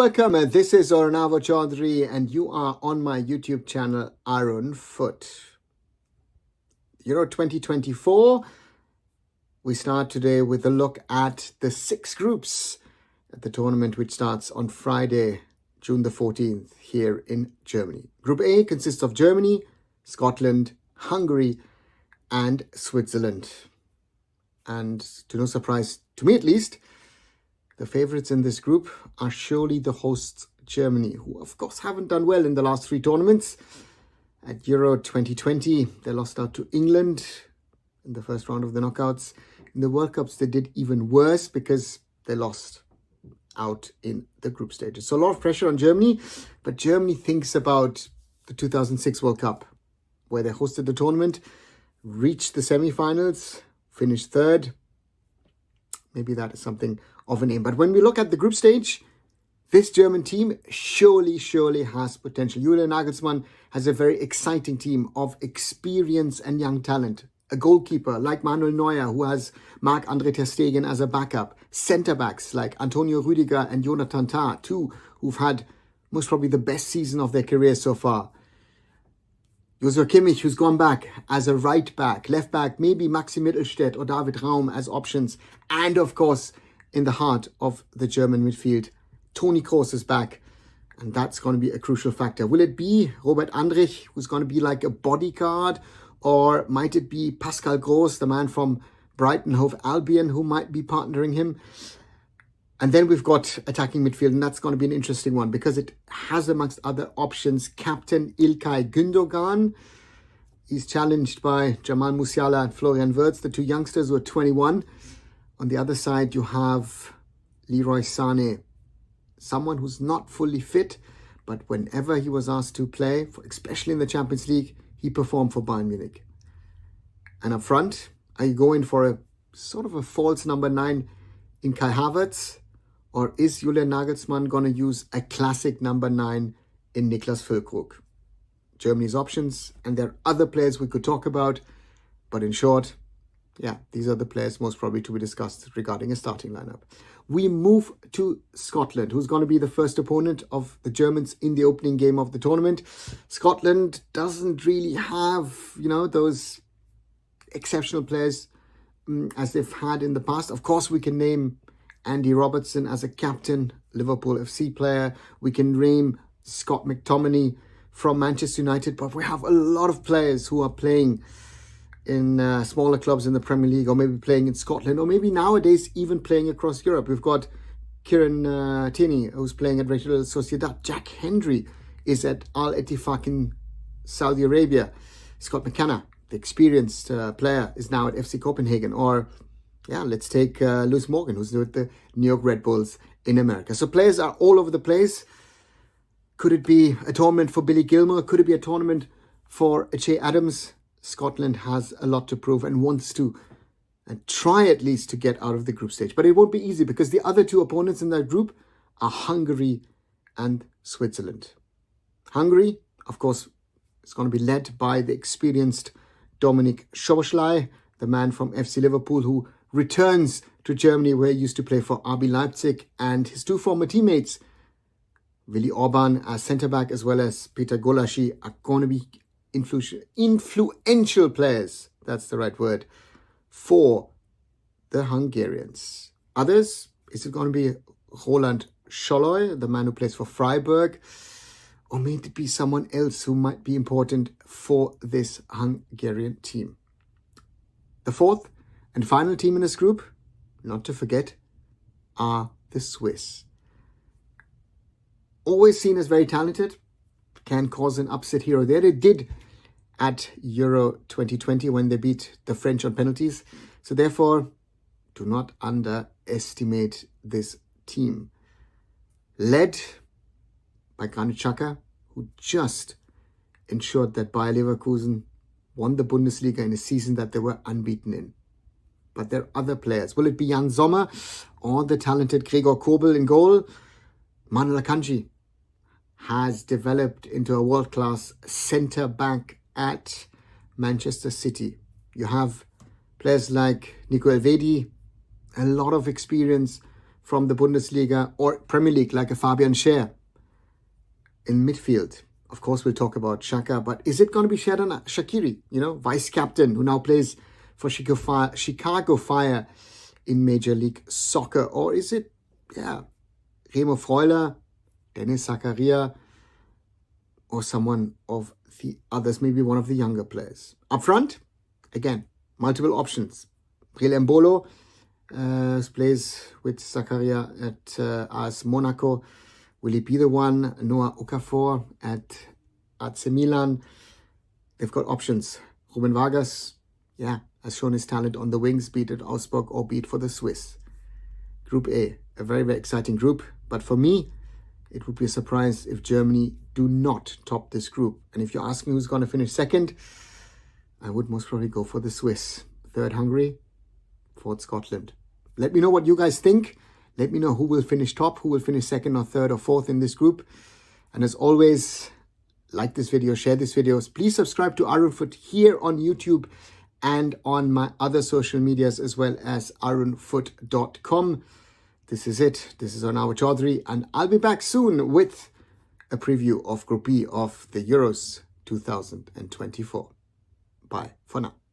welcome. This is Arunava Chaudhuri and you are on my YouTube channel, Arunfoot. Euro 2024. We start today with a look at the 6 groups at the tournament, which starts on Friday, June the 14th, here in Germany. Group A consists of Germany, Scotland, Hungary, and Switzerland. And to no surprise, to me at least, the favourites in this group are surely the hosts, Germany, who of course haven't done well in the last 3 tournaments. At Euro 2020, they lost out to England in the first round of the knockouts. In the World Cups, they did even worse because they lost out in the group stages. So a lot of pressure on Germany, but Germany thinks about the 2006 World Cup, where they hosted the tournament, reached the semi-finals, finished 3rd. Maybe that is something of an aim. But when we look at the group stage, this German team surely has potential. Julian Nagelsmann has a very exciting team of experience and young talent. A goalkeeper like Manuel Neuer, who has Marc-André ter Stegen as a backup. Centre-backs like Antonio Rüdiger and Jonathan Tah, two who've had most probably the best season of their careers so far. Joshua Kimmich, who's gone back as a right back, left back, maybe Maxi Mittelstädt or David Raum as options. And of course, in the heart of the German midfield, Toni Kroos is back. And that's going to be a crucial factor. Will it be Robert Andrich, who's going to be like a bodyguard? Or might it be Pascal Gross, the man from Brighton Hove Albion, who might be partnering him? And then we've got attacking midfield, and that's going to be an interesting one because it has, amongst other options, captain İlkay Gündoğan. He's challenged by Jamal Musiala and Florian Wirtz, the 2 youngsters who are 21. On the other side, you have Leroy Sané, someone who's not fully fit, but whenever he was asked to play, especially in the Champions League, he performed for Bayern Munich. And up front, are you going for a sort of a false number 9 in Kai Havertz? Or is Julian Nagelsmann going to use a classic number 9 in Niklas Füllkrug? Germany's options, and there are other players we could talk about. But in short, yeah, these are the players most probably to be discussed regarding a starting lineup. We move to Scotland, who's going to be the first opponent of the Germans in the opening game of the tournament. Scotland doesn't really have, those exceptional players as they've had in the past. Of course, we can name Andy Robertson as a captain, Liverpool FC player. We can name Scott McTominay from Manchester United, but we have a lot of players who are playing in smaller clubs in the Premier League, or maybe playing in Scotland, or maybe nowadays even playing across Europe. We've got Kieran Tierney, who's playing at Real Sociedad. Jack Hendry is at Al Ettifaq in Saudi Arabia. Scott McKenna, the experienced player, is now at FC Copenhagen. Or let's take Lewis Morgan, who's with the New York Red Bulls in America. So players are all over the place. Could it be a tournament for Billy Gilmour? Could it be a tournament for Che Adams? Scotland has a lot to prove and wants to try at least to get out of the group stage. But it won't be easy because the other 2 opponents in that group are Hungary and Switzerland. Hungary, of course, is going to be led by the experienced Dominik Szoboszlai, the man from FC Liverpool, who returns to Germany, where he used to play for RB Leipzig, and his 2 former teammates, Willi Orban as centre-back as well as Peter Golashi, are going to be influential players, that's the right word, for the Hungarians. Others, is it going to be Roland Scholloy, the man who plays for Freiburg, or may it be someone else who might be important for this Hungarian team? The 4th and final team in this group, not to forget, are the Swiss. Always seen as very talented, can cause an upset here or there. They did at Euro 2020 when they beat the French on penalties. So therefore, do not underestimate this team. Led by Granit Xhaka, who just ensured that Bayer Leverkusen won the Bundesliga in a season that they were unbeaten in. But there are other players. Will it be Jan Sommer or the talented Gregor Kobel in goal? Manuel Akanji has developed into a world-class centre-back at Manchester City. You have players like Nico Elvedi, a lot of experience from the Bundesliga or Premier League, like a Fabian Schär in midfield. Of course, we'll talk about Xhaka, but is it going to be Xherdan Shaqiri, vice captain, who now plays for Chicago Fire in Major League Soccer? Or is it, Remo Freuler, Dennis Zakaria, or someone of the others, maybe one of the younger players? Up front, again, multiple options. Breel Embolo plays with Zakaria at AS Monaco. Will he be the one? Noah Okafor at AC Milan. They've got options. Ruben Vargas, has shown his talent on the wings, be it at Augsburg or be it for the Swiss. Group A, a very, very exciting group. But for me, it would be a surprise if Germany do not top this group. And if you ask me who's going to finish second, I would most probably go for the Swiss. Third, Hungary. Fourth, Scotland. Let me know what you guys think. Let me know who will finish top, who will finish second or third or fourth in this group. And as always, like this video, share this video. Please subscribe to arunfoot here on YouTube and on my other social medias, as well as arunfoot.com. This is it. This is Arunava Chaudhuri, and I'll be back soon with a preview of Group B of the Euros 2024. Bye for now.